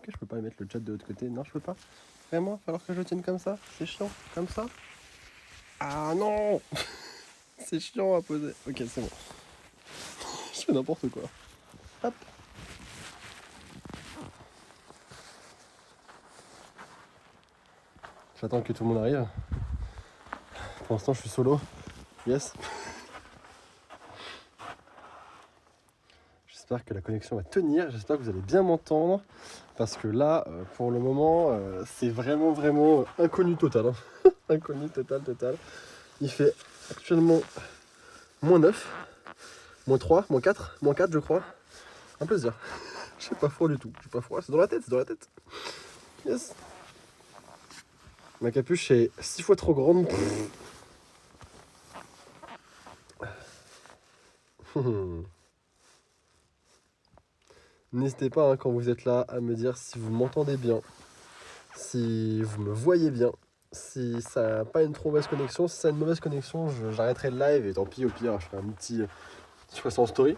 que je peux pas mettre le chat de l'autre côté? Non, je peux pas. Vraiment? Il va falloir que je le tienne comme ça? C'est chiant. Comme ça? Ah non. C'est chiant à poser. Ok, c'est bon. Je fais n'importe quoi. Hop. J'attends que tout le monde arrive. Pour l'instant, je suis solo. Yes. J'espère que la connexion va tenir. J'espère que vous allez bien m'entendre. Parce que là, pour le moment, c'est vraiment inconnu total. Hein. Inconnu total. Il fait actuellement -9, -3, -4, -4 je crois. Un plaisir. J'ai pas froid du tout. J'ai pas froid. C'est dans la tête. Yes. Ma capuche est 6 fois trop grande. N'hésitez pas hein, quand vous êtes là à me dire si vous m'entendez bien, si vous me voyez bien, si ça n'a pas une trop mauvaise connexion. Si ça a une mauvaise connexion, j'arrêterai le live et tant pis, au pire, je ferai un petit. Je ferai ça en story.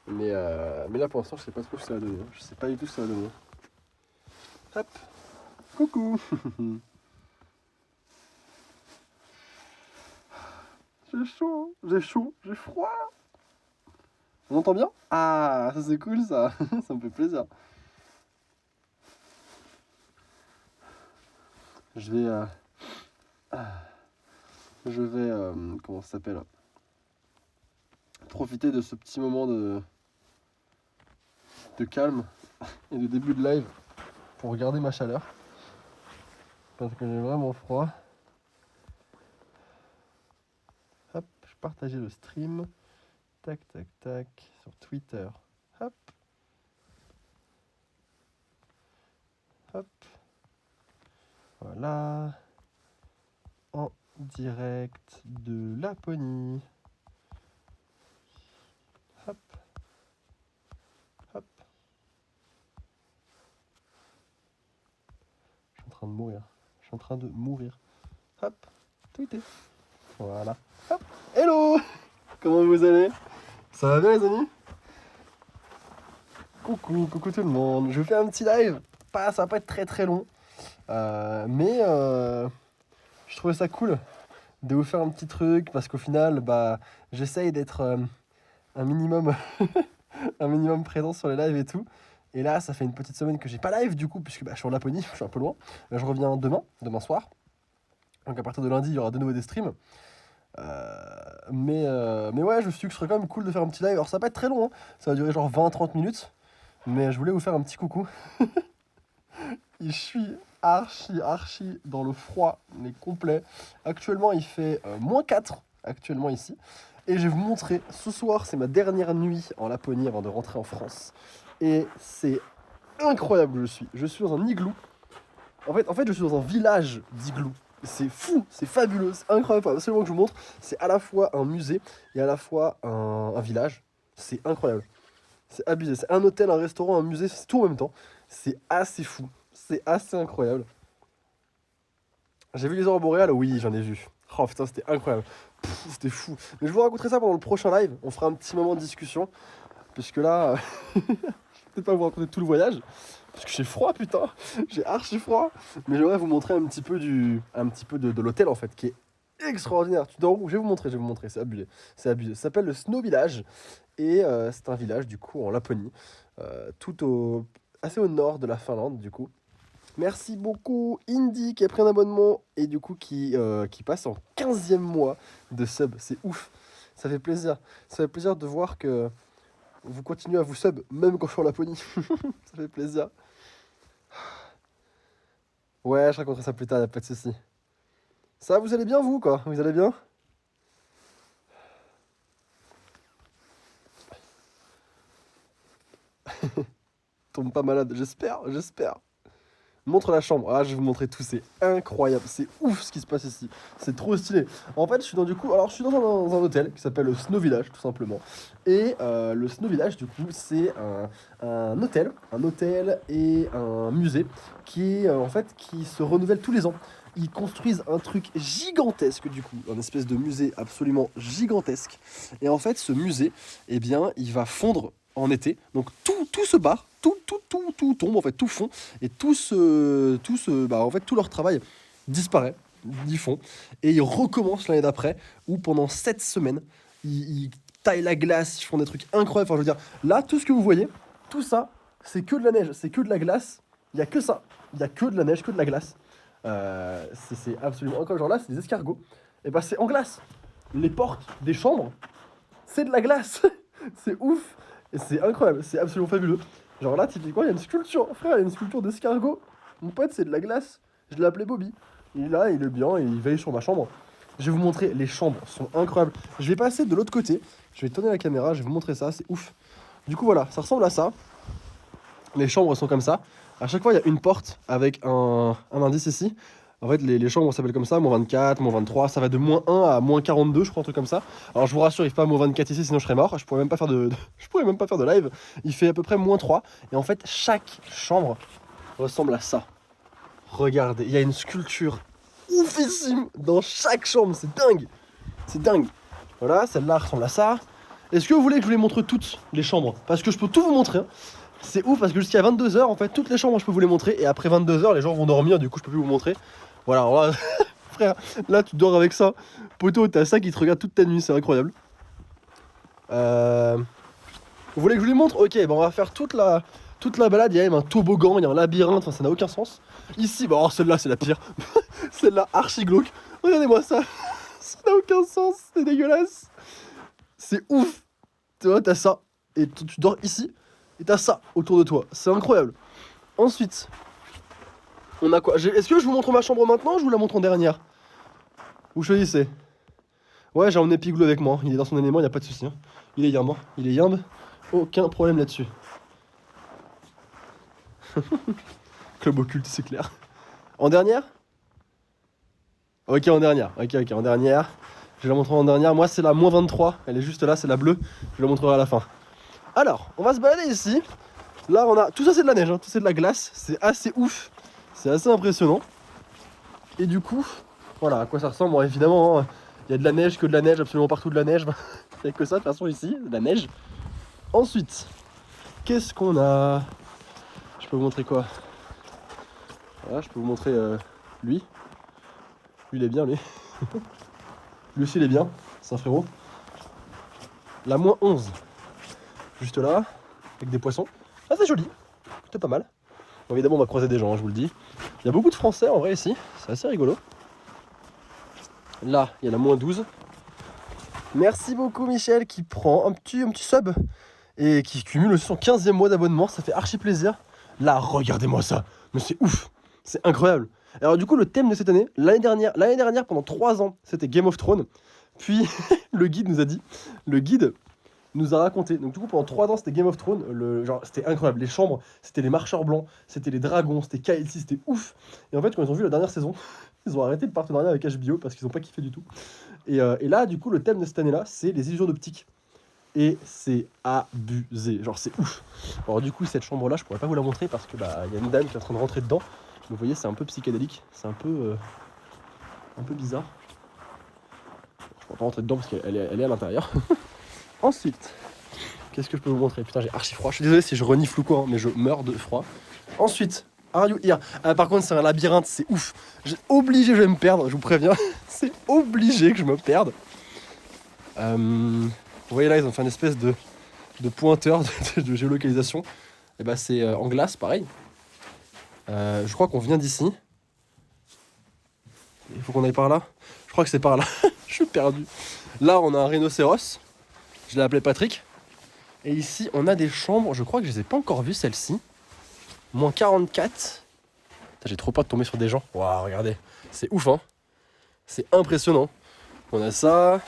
Mais là pour l'instant, je sais pas trop ce que ça va donner. Je sais pas du tout ce que ça va donner. Hop. Coucou. J'ai chaud, j'ai froid. On entend bien? Ah, ça c'est cool ça. Ça me fait plaisir. Je vais comment ça s'appelle? Profiter de ce petit moment de calme et de début de live pour regarder ma chaleur. Parce que j'ai vraiment froid. Hop, je partageais le stream. Tac, sur Twitter. Hop. Voilà. En direct de Laponie. Hop. Je suis en train de mourir. Hop. Tweeter. Voilà. Hop. Hello. Comment vous allez? Ça va bien les amis? Coucou tout le monde. Je fais un petit live. Ça va pas être très long. Mais je trouvais ça cool de vous faire un petit truc parce qu'au final, j'essaye d'être un minimum présent sur les lives et tout. Et là, ça fait une petite semaine que j'ai pas live du coup, puisque je suis en Laponie, je suis un peu loin. Je reviens demain soir. Donc à partir de lundi, il y aura de nouveau des streams. Mais ouais, je me suis dit que ce serait quand même cool de faire un petit live. Alors ça va pas être très long, hein. Ça va durer genre 20-30 minutes. Mais je voulais vous faire un petit coucou. Je suis archi dans le froid, mais complet. Actuellement, il fait -4 actuellement ici. Et je vais vous montrer, ce soir, c'est ma dernière nuit en Laponie avant de rentrer en France. Et c'est incroyable où je suis. Je suis dans un igloo. En fait, je suis dans un village d'igloo. C'est fou, c'est fabuleux, c'est incroyable. Faut absolument que je vous montre. C'est à la fois un musée et à la fois un village. C'est incroyable. C'est abusé. C'est un hôtel, un restaurant, un musée, c'est tout en même temps. C'est assez fou. C'est assez incroyable. J'ai vu les aurores boréales? Oui, j'en ai vu. Oh putain, c'était incroyable. C'était fou. Mais je vous raconterai ça pendant le prochain live. On fera un petit moment de discussion. Puisque là, je vais peut-être pas vous raconter tout le voyage. Parce que j'ai froid, putain. J'ai archi froid. Mais j'aimerais vous montrer un petit peu de l'hôtel en fait, qui est extraordinaire. Tu dors où? Je vais vous montrer. C'est abusé. Ça s'appelle le Snow Village. Et c'est un village du coup en Laponie. Assez au nord de la Finlande du coup. Merci beaucoup Indy qui a pris un abonnement et du coup qui passe en 15e mois de sub. C'est ouf. Ça fait plaisir. Ça fait plaisir de voir que vous continuez à vous sub même quand je suis en Laponie. Ça fait plaisir. Ouais, je raconterai ça plus tard, y'a pas de soucis. Ça, vous allez bien vous quoi? Vous allez bien? Tombe pas malade, j'espère. Montre la chambre. Ah, je vais vous montrer tout, c'est incroyable, c'est ouf ce qui se passe ici. C'est trop stylé. En fait, je suis dans un hôtel qui s'appelle le Snow Village, tout simplement. Et le Snow Village, du coup, c'est un hôtel et un musée qui se renouvelle tous les ans. Ils construisent un truc gigantesque, du coup, un espèce de musée absolument gigantesque. Et en fait, ce musée, eh bien, il va fondre en été. Donc tout se barre, tout tombe, en fait, tout fond. Et en fait, tout leur travail disparaît, ils font. Et ils recommencent l'année d'après, où pendant 7 semaines, ils taillent la glace, ils font des trucs incroyables. Enfin, je veux dire, là, tout ce que vous voyez, tout ça, c'est que de la neige, c'est que de la glace. Il n'y a que ça. Il n'y a que de la neige, que de la glace. C'est absolument incroyable. Genre là, c'est des escargots. Et bah, c'est en glace. Les portes des chambres, c'est de la glace. C'est ouf. Et c'est incroyable. C'est absolument fabuleux. Genre là, typiquement, il y a une sculpture. Frère, il y a une sculpture d'escargot. Mon pote, c'est de la glace. Je l'ai appelé Bobby. Il est là, il est bien, et il veille sur ma chambre. Je vais vous montrer, les chambres sont incroyables. Je vais passer de l'autre côté. Je vais tourner la caméra, je vais vous montrer ça, c'est ouf. Du coup, voilà, ça ressemble à ça. Les chambres sont comme ça. À chaque fois, il y a une porte avec un indice ici. En fait, les chambres s'appellent comme ça, moins 24, moins 23. Ça va de moins 1 à moins 42, je crois, un truc comme ça. Alors, je vous rassure, il ne fait pas moins 24 ici, sinon je serais mort. Je pourrais même pas faire je pourrais même pas faire de live. Il fait à peu près moins 3. Et en fait, chaque chambre ressemble à ça. Regardez, il y a une sculpture oufissime dans chaque chambre. C'est dingue. C'est dingue. Voilà, celle-là ressemble à ça. Est-ce que vous voulez que je vous les montre toutes les chambres? Parce que je peux tout vous montrer. Hein. C'est ouf parce que jusqu'à 22h, en fait, toutes les chambres, je peux vous les montrer. Et après 22h, les gens vont dormir, du coup, je peux plus vous montrer. Voilà, alors là, frère, là, tu dors avec ça. Poto, t'as ça qui te regarde toute ta nuit, c'est incroyable. Vous voulez que je vous les montre? Ok, bon, on va faire toute la balade. Il y a même un toboggan, il y a un labyrinthe, enfin, ça n'a aucun sens. Ici, bon, alors celle-là, c'est la pire. Celle-là, archi glauque. Regardez-moi ça. Ça n'a aucun sens, c'est dégueulasse. C'est ouf. Tu vois, t'as ça. Et tu dors ici. Et t'as ça autour de toi. C'est incroyable. Ensuite, on a quoi? Est-ce que je vous montre ma chambre maintenant ou je vous la montre en dernière? Vous choisissez. Ouais, j'ai emmené Piglou avec moi. Il est dans son élément, il n'y a pas de souci. Hein. Il est yimbe. Hein. Il est yimbe. Aucun problème là-dessus. Club occulte, c'est clair. En dernière? Ok, en dernière. Ok, en dernière. Je vais la montrer en dernière. Moi, c'est la moins 23. Elle est juste là, c'est la bleue. Je la montrerai à la fin. Alors, on va se balader ici. Là, on a... Tout ça, c'est de la neige. Hein. Tout ça, c'est de la glace. C'est assez ouf. C'est assez impressionnant. Et du coup, voilà à quoi ça ressemble. Bon, évidemment, hein, il y a de la neige, que de la neige, absolument partout de la neige. Il n'y a que ça, de toute façon, ici, de la neige. Ensuite, qu'est-ce qu'on a? Je peux vous montrer quoi? Voilà, je peux vous montrer lui. Lui, il est bien, lui. Lui aussi, il est bien. C'est un frérot. La moins 11. Juste là, avec des poissons. Ah, c'est joli. C'était pas mal. Bon, évidemment, on va croiser des gens, hein, je vous le dis. Il y a beaucoup de Français, en vrai, ici. C'est assez rigolo. Là, il y a la moins 12. Merci beaucoup, Michel, qui prend un petit sub. Et qui cumule aussi son 15e mois d'abonnement. Ça fait archi plaisir. Là, regardez-moi ça. Mais c'est ouf. C'est incroyable. Alors du coup, le thème de cette année, l'année dernière, pendant 3 ans, c'était Game of Thrones. Puis, le guide nous a raconté. Donc du coup, pendant 3 ans, c'était Game of Thrones. Genre, c'était incroyable. Les chambres, c'était les marcheurs blancs, c'était les dragons, c'était KLC, c'était ouf. Et en fait, quand ils ont vu la dernière saison, ils ont arrêté le partenariat avec HBO parce qu'ils n'ont pas kiffé du tout. Et là, du coup, le thème de cette année-là, c'est les illusions d'optique. Et c'est abusé, genre c'est ouf. Alors du coup, cette chambre-là, je pourrais pas vous la montrer parce que y a une dame qui est en train de rentrer dedans. Vous voyez, c'est un peu psychédélique, c'est un peu bizarre. Je pourrais pas rentrer dedans parce qu'elle est à l'intérieur. Ensuite, qu'est-ce que je peux vous montrer? Putain, j'ai archi froid. Je suis désolé si je renifle ou quoi, hein, mais je meurs de froid. Ensuite, are you here? Par contre, c'est un labyrinthe, c'est ouf. Obligé, je vais me perdre, je vous préviens. C'est obligé que je me perde. Vous voyez là, ils ont fait une espèce de pointeur de géolocalisation. Et bah c'est en glace, pareil. Je crois qu'on vient d'ici. Il faut qu'on aille par là. Je crois que c'est par là. Je suis perdu. Là, on a un rhinocéros. Je l'ai appelé Patrick. Et ici, on a des chambres. Je crois que je les ai pas encore vues, celles-ci. Moins 44. J'ai trop peur de tomber sur des gens. Waouh, regardez. C'est ouf, hein. C'est impressionnant. On a ça.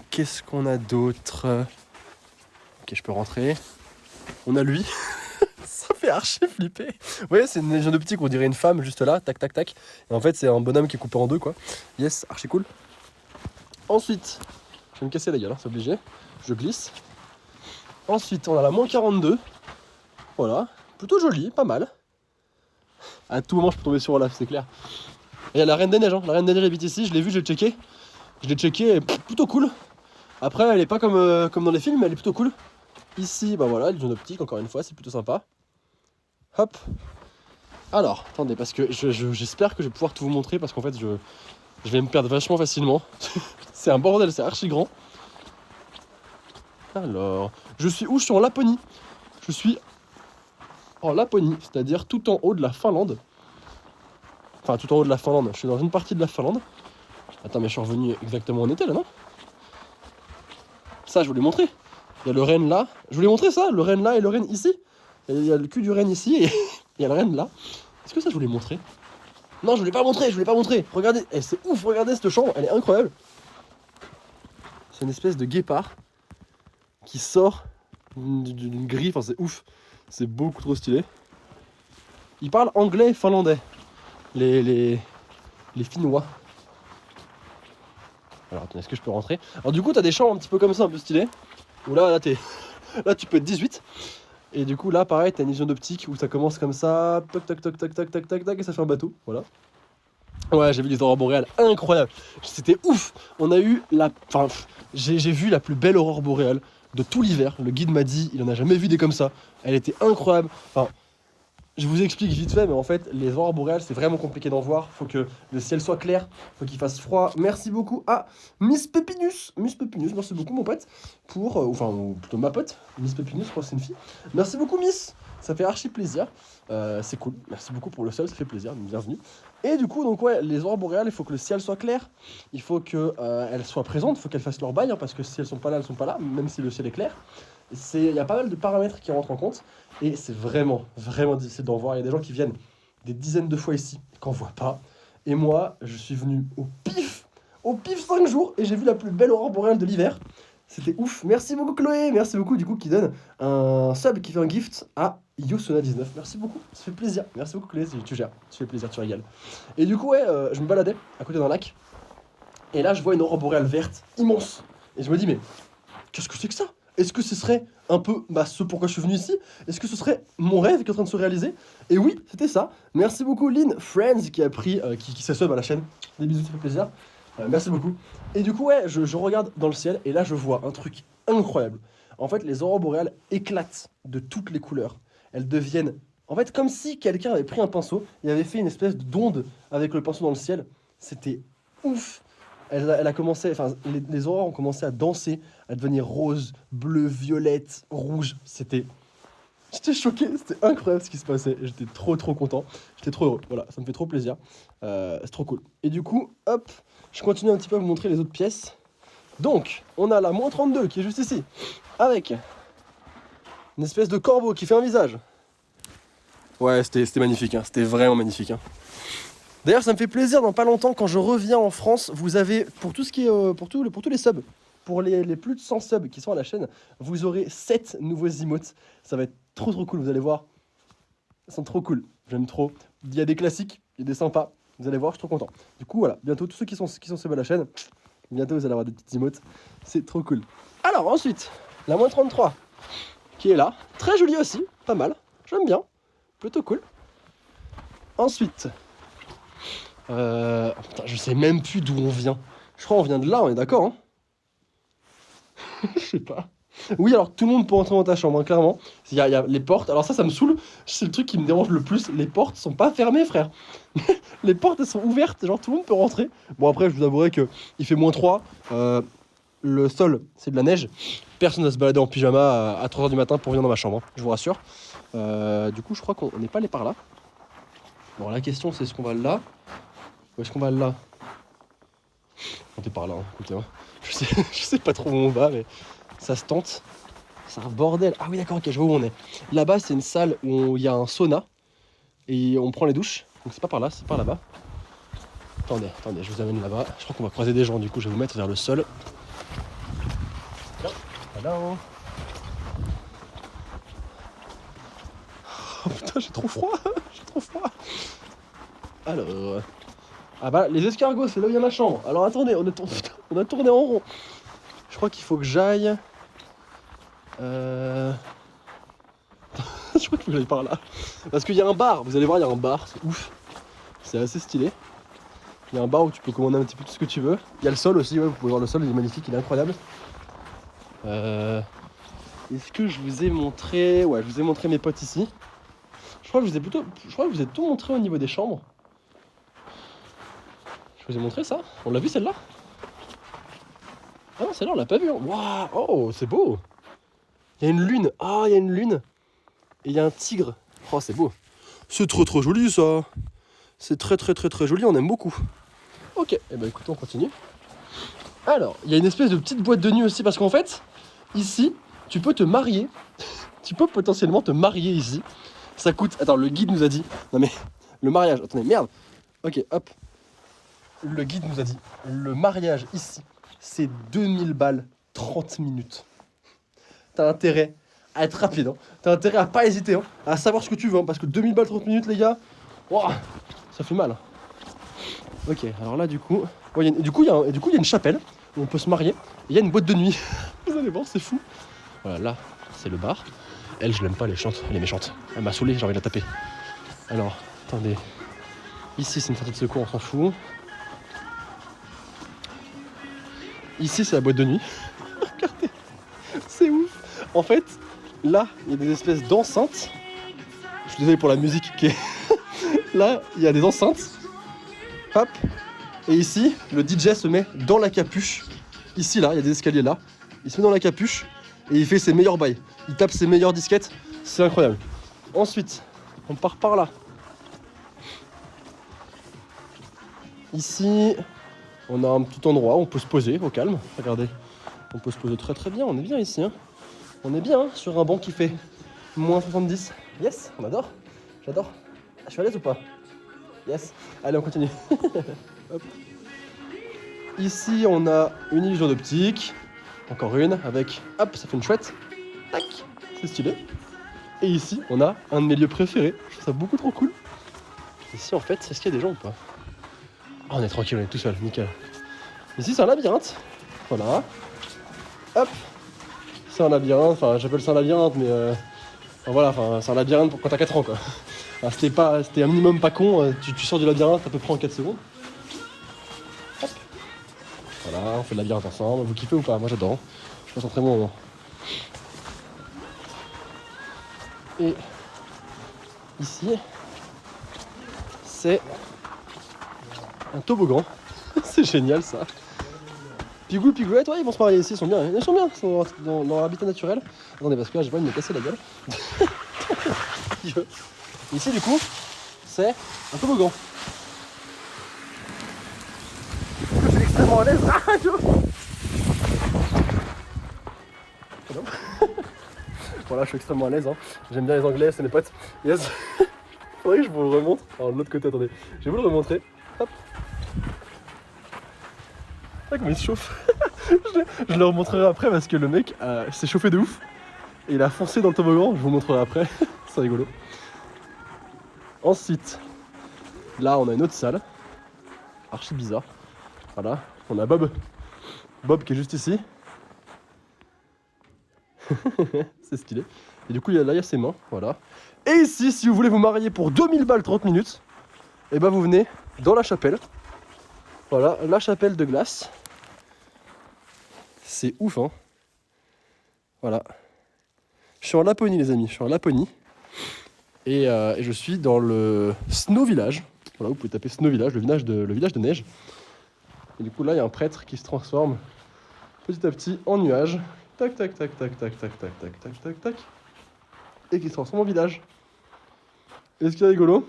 Qu'est-ce qu'on a d'autre? Ok, je peux rentrer. On a lui. Ça fait archi flipper. Vous voyez, c'est une légion d'optique, on dirait une femme juste là, tac tac tac. Et en fait, c'est un bonhomme qui est coupé en deux, quoi. Yes, archi cool. Ensuite, je vais me casser la gueule, hein, c'est obligé. Je glisse. Ensuite, on a la moins 42. Voilà, plutôt joli, pas mal. À tout moment, je peux tomber sur Olaf, c'est clair. Et il y a la Reine des Neiges, hein. La Reine des Neiges habite ici, je l'ai vu, je l'ai checké. Je l'ai checké, plutôt cool. Après, elle est pas comme dans les films, mais elle est plutôt cool. Ici, bah voilà, l'illusion d'optique, encore une fois, c'est plutôt sympa. Hop. Alors, attendez, parce que j'espère que je vais pouvoir tout vous montrer, parce qu'en fait, je vais me perdre vachement facilement. C'est un bordel, c'est archi grand. Alors, je suis où? Je suis en Laponie. Je suis en Laponie, c'est-à-dire tout en haut de la Finlande. Enfin, tout en haut de la Finlande. Je suis dans une partie de la Finlande. Attends, mais je suis revenu exactement en été, là, non? Ça, je vous l'ai montré. Il y a le Rennes là. Je vous l'ai montré ça, le Rennes là et le Rennes ici. Il y a le cul du Rennes ici et il y a le Rennes là. Est-ce que ça, je vous l'ai montré? Non, je vous l'ai pas montré, je vous l'ai pas montré. Regardez, c'est ouf, regardez cette chambre, elle est incroyable. C'est une espèce de guépard qui sort d'une grille, enfin c'est ouf. C'est beaucoup trop stylé. Ils parlent anglais et finlandais. Les Finnois. Alors attends, est-ce que je peux rentrer? Alors du coup, t'as des chambres un petit peu comme ça, un peu stylées. Où là là tu peux être 18. Et du coup là pareil, t'as une vision d'optique où ça commence comme ça, toc toc toc toc toc toc toc toc et ça fait un bateau, voilà. Ouais, j'ai vu les aurores boréales, incroyable. C'était ouf. On a eu enfin, j'ai vu la plus belle aurore boréale de tout l'hiver. Le guide m'a dit, il en a jamais vu des comme ça. Elle était incroyable. Enfin, je vous explique vite fait, mais en fait, les aurores boréales, c'est vraiment compliqué d'en voir. Faut que le ciel soit clair, faut qu'il fasse froid. Merci beaucoup à Miss Pépinus. Miss Pépinus, merci beaucoup, mon pote, pour. Ou plutôt ma pote, Miss Pépinus, je crois que c'est une fille. Merci beaucoup, Miss. Ça fait archi plaisir. C'est cool. Merci beaucoup pour le sol, ça fait plaisir. Bienvenue. Et du coup, donc, ouais, les aurores boréales, il faut que le ciel soit clair. Il faut qu'elles soient présentes, il faut qu'elles fassent leur bail, hein, parce que si elles sont pas là, elles sont pas là, même si le ciel est clair. Il y a pas mal de paramètres qui rentrent en compte. Et c'est vraiment, vraiment difficile d'en voir. Il y a des gens qui viennent des dizaines de fois ici, qu'on voit pas. Et moi, je suis venu au pif 5 jours, et j'ai vu la plus belle aurore boréale de l'hiver. C'était ouf. Merci beaucoup Chloé, merci beaucoup du coup qui donne un sub, qui fait un gift à Yosuna19. Merci beaucoup, ça fait plaisir. Merci beaucoup Chloé, tu gères, tu fais plaisir, tu régales. Et du coup, ouais, je me baladais à côté d'un lac. Et là, je vois une aurore boréale verte, immense. Et je me dis, mais qu'est-ce que c'est que ça? Est-ce que ce serait un peu ce pourquoi je suis venu ici? Est-ce que ce serait mon rêve qui est en train de se réaliser? Et oui, c'était ça. Merci beaucoup Lynn Friends qui a pris, qui s'est sub à la chaîne. Des bisous, ça fait plaisir. Merci beaucoup. Et du coup, ouais, je regarde dans le ciel et là, je vois un truc incroyable. En fait, les aurores boréales éclatent de toutes les couleurs. Elles deviennent, en fait, comme si quelqu'un avait pris un pinceau et avait fait une espèce d'onde avec le pinceau dans le ciel. C'était ouf. Elle a commencé, enfin, les aurores ont commencé à danser, à devenir rose, bleu, violette, rouge. J'étais choqué, c'était incroyable ce qui se passait. J'étais trop content, j'étais trop heureux. Voilà, ça me fait trop plaisir. C'est trop cool. Et du coup, hop, je continue un petit peu à vous montrer les autres pièces. Donc, on a la -32 qui est juste ici, avec une espèce de corbeau qui fait un visage. Ouais, c'était magnifique, hein. C'était vraiment magnifique. Hein. D'ailleurs, ça me fait plaisir, dans pas longtemps, quand je reviens en France, vous avez, pour tout ce qui est, pour tous les subs, pour les plus de 100 subs qui sont à la chaîne, vous aurez 7 nouveaux emotes. Ça va être trop cool, vous allez voir. Ils sont trop cool, j'aime trop. Il y a des classiques, il y a des sympas, vous allez voir, je suis trop content. Du coup, voilà, bientôt, tous ceux qui sont subs à la chaîne, bientôt vous allez avoir des petites emotes. C'est trop cool. Alors, ensuite, la -33, qui est là. Très jolie aussi, pas mal, j'aime bien, plutôt cool. Ensuite... putain, je sais même plus d'où on vient. Je crois qu'on vient de là, on est d'accord, hein? Je sais pas. Oui, alors tout le monde peut entrer dans ta chambre, hein, clairement. Il y a les portes. Alors ça me saoule. C'est le truc qui me dérange le plus. Les portes sont pas fermées, frère. Les portes, elles sont ouvertes. Genre, tout le monde peut rentrer. Bon, après, je vous avouerai que il fait -3. Le sol, c'est de la neige. Personne ne va se balader en pyjama à 3h du matin pour venir dans ma chambre, hein, je vous rassure. Du coup, je crois qu'on n'est pas allé par là. Bon, la question, c'est est-ce qu'on va là? Où est-ce qu'on va là? On est par là, hein, écoutez, hein. Je sais pas trop où on va, mais ça se tente. C'est un bordel. Ah oui, d'accord, ok, je vois où on est. Là-bas, c'est une salle où il y a un sauna et on prend les douches. Donc c'est pas par là, c'est par là-bas. Attendez, je vous amène là-bas. Je crois qu'on va croiser des gens, du coup, je vais vous mettre vers le sol. Voilà. Oh putain, j'ai trop froid. J'ai trop froid. Alors... Ah bah, les escargots, c'est là où il y a ma chambre. Alors attendez, on a tourné en rond. Je crois qu'il faut que j'aille... Je crois qu'il faut que j'aille par là. Parce qu'il y a un bar, vous allez voir, il y a un bar, c'est ouf. C'est assez stylé. Il y a un bar où tu peux commander un petit peu tout ce que tu veux. Il y a le sol aussi, ouais, vous pouvez voir le sol, il est magnifique, il est incroyable. Est-ce que je vous ai montré... Ouais, je vous ai montré mes potes ici. Je crois que je vous ai tout montré au niveau des chambres. Je vous ai montré ça. On l'a vu celle-là? Ah non, celle-là on l'a pas vue. Waouh, oh, c'est beau. Il y a une lune. Ah, il y a une lune. Et il y a un tigre. Oh, c'est beau. C'est trop joli ça. C'est très joli, on aime beaucoup. Ok, et ben écoutez, on continue. Alors, il y a une espèce de petite boîte de nuit aussi, parce qu'en fait, ici, tu peux te marier. Tu peux potentiellement te marier ici. Ça coûte... Attends, le guide nous a dit... Non mais, le mariage... Attendez, merde. Ok, hop. Le guide nous a dit, le mariage ici, c'est 2000 balles, 30 minutes. T'as intérêt à être rapide, hein. T'as intérêt à pas hésiter, hein, à savoir ce que tu veux, hein, parce que 2000 balles, 30 minutes, les gars, wow, ça fait mal. Ok, alors là, du coup, ouais, il y a une chapelle où on peut se marier, et il y a une boîte de nuit. Vous allez voir, c'est fou. Voilà, là, c'est le bar. Elle, je l'aime pas, elle est méchante. Elle m'a saoulé, j'ai envie de la taper. Alors, attendez. Ici, c'est une sortie de secours, on s'en fout. Ici, c'est la boîte de nuit. Regardez, c'est ouf. En fait, là, il y a des espèces d'enceintes. Je suis désolé pour la musique qui est... Là, il y a des enceintes. Hop. Et ici, le DJ se met dans la capuche. Ici, là, il y a des escaliers là. Il se met dans la capuche et il fait ses meilleurs bails. Il tape ses meilleures disquettes. C'est incroyable. Ensuite, on part par là. Ici... On a un petit endroit où on peut se poser au calme. Regardez, on peut se poser très bien. On est bien ici. Hein. On est bien hein, sur un banc qui fait moins 70. Yes, on adore. J'adore. Je suis à l'aise ou pas? Yes. Allez, on continue. Hop. Ici, on a une illusion d'optique. Encore une avec... Hop, ça fait une chouette. Tac, c'est stylé. Et ici, on a un de mes lieux préférés. Je trouve ça beaucoup trop cool. Ici, en fait, est-ce qu'il y a des gens ou pas? Oh, on est tranquille, on est tout seul, nickel. Ici, c'est un labyrinthe. Voilà. Hop. C'est un labyrinthe. Enfin, j'appelle ça un labyrinthe, mais... Enfin, voilà, enfin, c'est un labyrinthe pour quand t'as 4 ans, quoi. Enfin, c'était un minimum pas con. Tu sors du labyrinthe à peu près en 4 secondes. Hop. Voilà, on fait le labyrinthe ensemble. Vous kiffez ou pas? Moi, j'adore. Je passe un très bon moment. Et... Ici... C'est... un toboggan. C'est génial ça. Pigou, Pigouette, ouais, ils vont se marier ici, ils sont bien, ils sont dans leur habitat naturel. Attendez, parce que là j'ai pas envie de me casser la gueule. Ici du coup, c'est un toboggan. Je suis extrêmement à l'aise. Ah, voilà, je suis extrêmement à l'aise. Hein. J'aime bien les anglais, c'est mes potes. Yes. Faudrait que je vous le remontre. Alors de l'autre côté, attendez. Je vais vous le remontrer. Hop. Ah, comment il se chauffe. Je le remontrerai après parce que le mec s'est chauffé de ouf. Et il a foncé dans le toboggan, je vous montrerai après. C'est rigolo. Ensuite, là on a une autre salle. Archi bizarre. Voilà, on a Bob. Bob qui est juste ici. C'est stylé. Et du coup là il y a ses mains, voilà. Et ici, si vous voulez vous marier pour 2000 balles 30 minutes, et ben vous venez dans la chapelle. Voilà, la chapelle de glace. C'est ouf, hein. Voilà. Je suis en Laponie, les amis. Je suis en Laponie. Et je suis dans le Snow Village. Voilà, vous pouvez taper Snow Village, le village de neige. Et du coup, là, il y a un prêtre qui se transforme petit à petit en nuage. Tac, tac, tac, tac, tac, tac, tac, tac, tac, tac, tac. Et qui se transforme en village. Et ce qui est rigolo,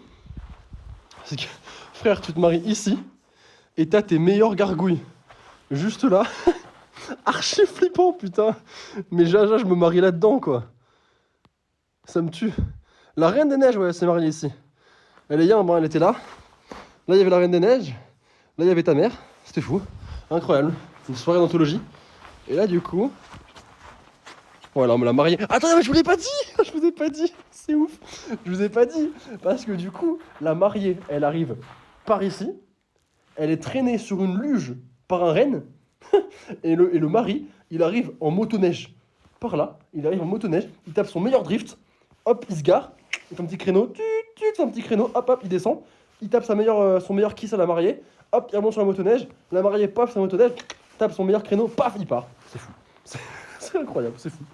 c'est que, frère, tu te maries ici et t'as tes meilleures gargouilles. Juste là. Archi flippant, putain. Mais Jaja, je me marie là-dedans, quoi. Ça me tue. La Reine des Neiges, ouais, elle s'est mariée ici. Elle est hier, bon, elle était là. Là, il y avait la Reine des Neiges. Là, il y avait ta mère. C'était fou. Incroyable. Une soirée d'anthologie. Et là, du coup... Voilà, on me l'a mariée. Attends, mais je vous l'ai pas dit. Je vous ai pas dit. C'est ouf. Je vous ai pas dit. Parce que du coup, la mariée, elle arrive par ici. Elle est traînée sur une luge par un renne. Et le mari, il arrive en motoneige. Par là, il arrive en motoneige, il tape son meilleur drift, hop, il se gare, il fait un petit créneau, il fait un petit créneau, hop, il descend, il tape son meilleur kiss à la mariée, hop, il remonte sur la motoneige, la mariée, paf, sa motoneige, tape son meilleur créneau, paf, il part. C'est fou. C'est incroyable, c'est fou.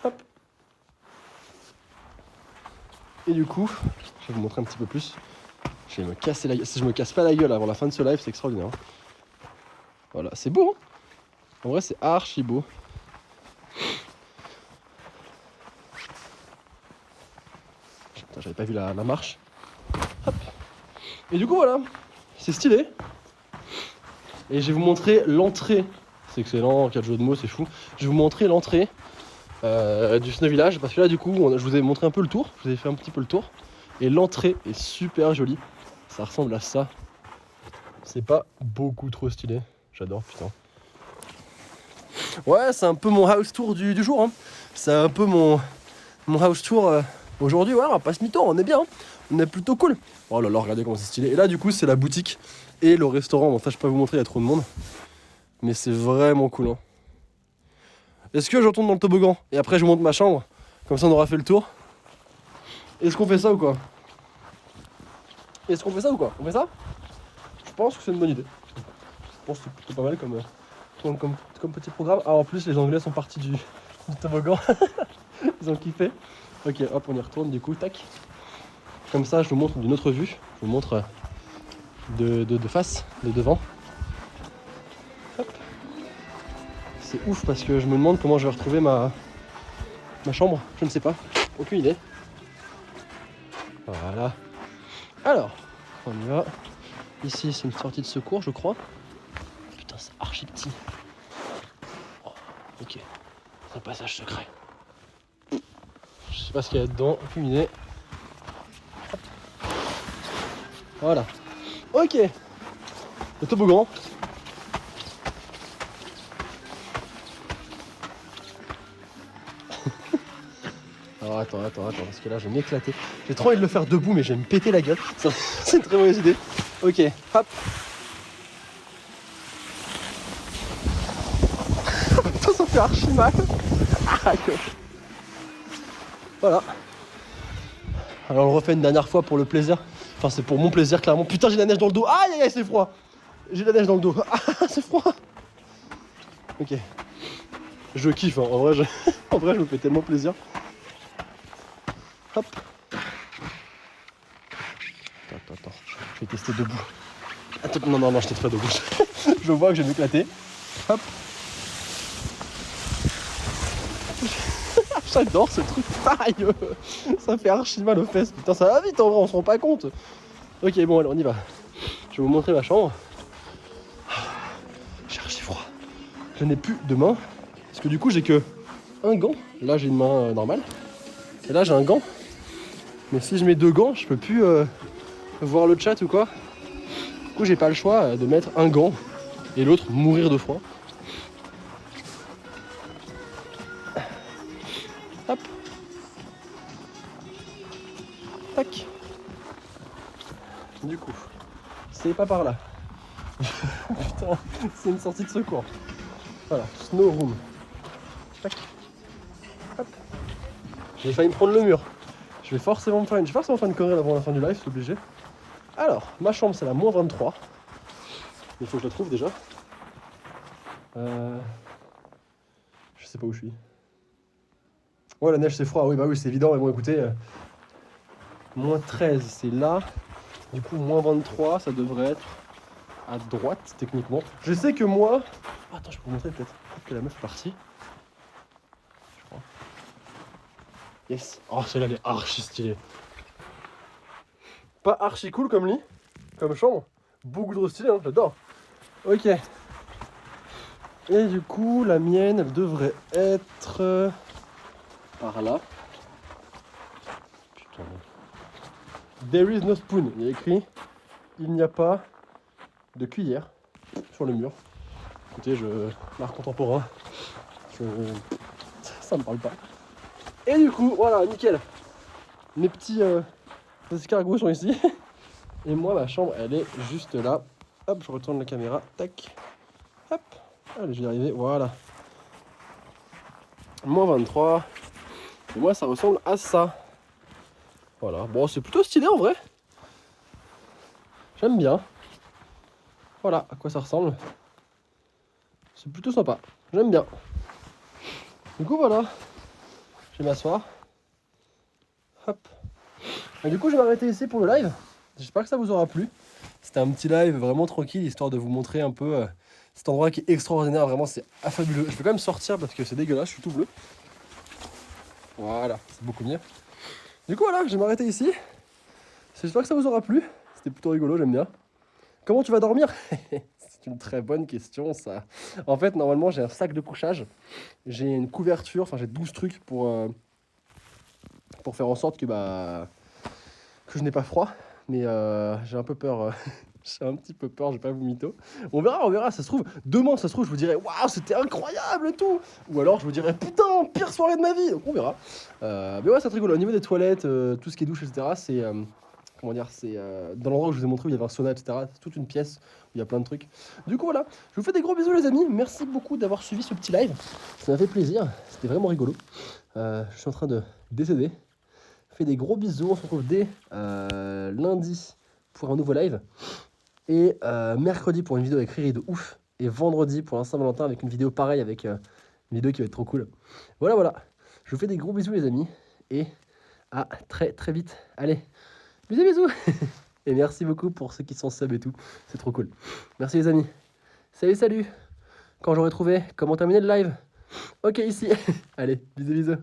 Hop. Et du coup, je vais vous montrer un petit peu plus. Je vais me casser la gueule. Si je me casse pas la gueule avant la fin de ce live, c'est extraordinaire. Voilà, c'est beau, hein. En vrai, c'est archi beau. Putain, j'avais pas vu la marche. Hop. Et du coup, voilà, c'est stylé. Et je vais vous montrer l'entrée. C'est excellent, 4 jeux de mots, c'est fou. Je vais vous montrer l'entrée du Snow Village. Parce que là, du coup, je vous ai montré un peu le tour. Je vous ai fait un petit peu le tour. Et l'entrée est super jolie. Ça ressemble à ça. C'est pas beaucoup trop stylé. J'adore, putain. Ouais, c'est un peu mon house tour du jour. Hein. C'est un peu mon house tour aujourd'hui. Ouais, on va pas se mytho, on est bien. Hein. On est plutôt cool. Oh là là, regardez comment c'est stylé. Et là, du coup, c'est la boutique et le restaurant. Bon, ça, je peux pas vous montrer, il y a trop de monde. Mais c'est vraiment cool. Hein. Est-ce que je retourne dans le toboggan et après je monte ma chambre? Comme ça, on aura fait le tour. Est-ce qu'on fait ça ou quoi? Est-ce qu'on fait ça ou quoi? On fait ça? Je pense que c'est une bonne idée. Je pense que c'est plutôt pas mal comme petit programme. Ah, en plus, les Anglais sont partis du toboggan. Ils ont kiffé. Ok, hop, on y retourne du coup, tac. Comme ça, je vous montre d'une autre vue. Je vous montre de face, de devant. Hop. C'est ouf parce que je me demande comment je vais retrouver ma chambre. Je ne sais pas. Aucune idée. Voilà. Alors, on y va. Ici, c'est une sortie de secours, je crois. Putain, c'est archi petit. Oh, ok. C'est un passage secret. Je sais pas ce qu'il y a dedans. Aucune idée. Hop. Voilà. Ok. Le toboggan. Alors attends, parce que là je vais m'éclater. J'ai trop envie de le faire debout, mais je vais me péter la gueule. C'est une très mauvaise idée. Ok, hop. Putain, ça fait archi mal. Ah, que... Voilà. Alors on le refait une dernière fois pour le plaisir. Enfin, c'est pour mon plaisir, clairement. Putain, j'ai de la neige dans le dos. Aïe, aïe, aïe, c'est froid. J'ai de la neige dans le dos. Ah, c'est froid. Ok. Je kiffe, hein. En vrai, en vrai, je me fais tellement plaisir. Hop. Attends. Je vais tester debout. Attends, non, je teste pas debout. Je vois que je vais m'éclater. Hop. J'adore ce truc. Aïe. Ça fait archi mal aux fesses. Putain, ça va vite en vrai, on se rend pas compte. Ok, bon, allez, on y va. Je vais vous montrer ma chambre. J'ai archi froid. Je n'ai plus de main. Parce que du coup, j'ai que un gant. Là, j'ai une main normale. Et là, j'ai un gant. Mais si je mets 2 gants, je peux plus voir le chat ou quoi. Du coup, j'ai pas le choix de mettre un gant et l'autre mourir de froid. Hop. Tac. Du coup, c'est pas par là. Putain, c'est une sortie de secours. Voilà, snow room. Tac. Hop. J'ai failli me prendre le mur. Je vais forcément faire une connerie avant la fin du live, c'est obligé. Alors, ma chambre, c'est la moins 23. Il faut que je la trouve déjà. Je sais pas où je suis. Ouais, la neige, c'est froid. Oui, bah oui, c'est évident. Mais bon, écoutez, moins 13, c'est là. Du coup, moins 23, ça devrait être à droite, techniquement. Je sais que moi... Oh, attends, je peux vous montrer peut-être. Peut-être que la meuf est partie. Je crois. Yes. Oh, celle-là, elle est archi stylée. Pas archi cool comme lit, comme chambre. Beaucoup trop stylé, hein, j'adore. Ok. Et du coup, la mienne, elle devrait être... par là. Putain. There is no spoon. Il y a écrit, il n'y a pas de cuillère sur le mur. Écoutez, l'art contemporain, ça me parle pas. Et du coup, voilà, nickel. Mes petits escargots sont ici. Et moi, ma chambre, elle est juste là. Hop, je retourne la caméra. Tac. Hop. Allez, je vais y arriver. Voilà. Moins 23. Et moi, ça ressemble à ça. Voilà. Bon, c'est plutôt stylé en vrai. J'aime bien. Voilà à quoi ça ressemble. C'est plutôt sympa. J'aime bien. Du coup, voilà. Je vais m'asseoir. Hop. Et du coup, je vais m'arrêter ici pour le live. J'espère que ça vous aura plu. C'était un petit live vraiment tranquille, histoire de vous montrer un peu cet endroit qui est extraordinaire. Vraiment, c'est fabuleux. Je vais quand même sortir parce que c'est dégueulasse, je suis tout bleu. Voilà, c'est beaucoup mieux. Du coup, voilà, je vais m'arrêter ici. J'espère que ça vous aura plu. C'était plutôt rigolo, j'aime bien. Comment tu vas dormir? C'est une très bonne question, ça. En fait, normalement, j'ai un sac de couchage. J'ai une couverture, enfin, j'ai 12 trucs pour faire en sorte que je n'ai pas froid. Mais j'ai un peu peur. J'ai un petit peu peur, je vais pas vous mytho. On verra, ça se trouve. Demain, ça se trouve, je vous dirai waouh, c'était incroyable et tout. Ou alors, je vous dirai putain, pire soirée de ma vie. Donc, on verra. Mais ouais, c'est très rigolo. Au niveau des toilettes, tout ce qui est douche, etc., c'est. Comment dire, c'est dans l'endroit où je vous ai montré où il y avait un sauna, etc. C'est toute une pièce où il y a plein de trucs. Du coup, voilà. Je vous fais des gros bisous, les amis. Merci beaucoup d'avoir suivi ce petit live. Ça m'a fait plaisir. C'était vraiment rigolo. Je suis en train de décéder. Je fais des gros bisous. On se retrouve dès lundi pour un nouveau live. Et mercredi pour une vidéo avec Riri de ouf. Et vendredi pour la Saint-Valentin avec une vidéo pareille, avec une vidéo qui va être trop cool. Voilà. Je vous fais des gros bisous, les amis. Et à très très vite. Allez, bisous. Et merci beaucoup pour ceux qui sont sub et tout. C'est trop cool. Merci les amis. Salut. Quand j'aurai trouvé comment terminer le live. Ok, ici. Allez, bisous.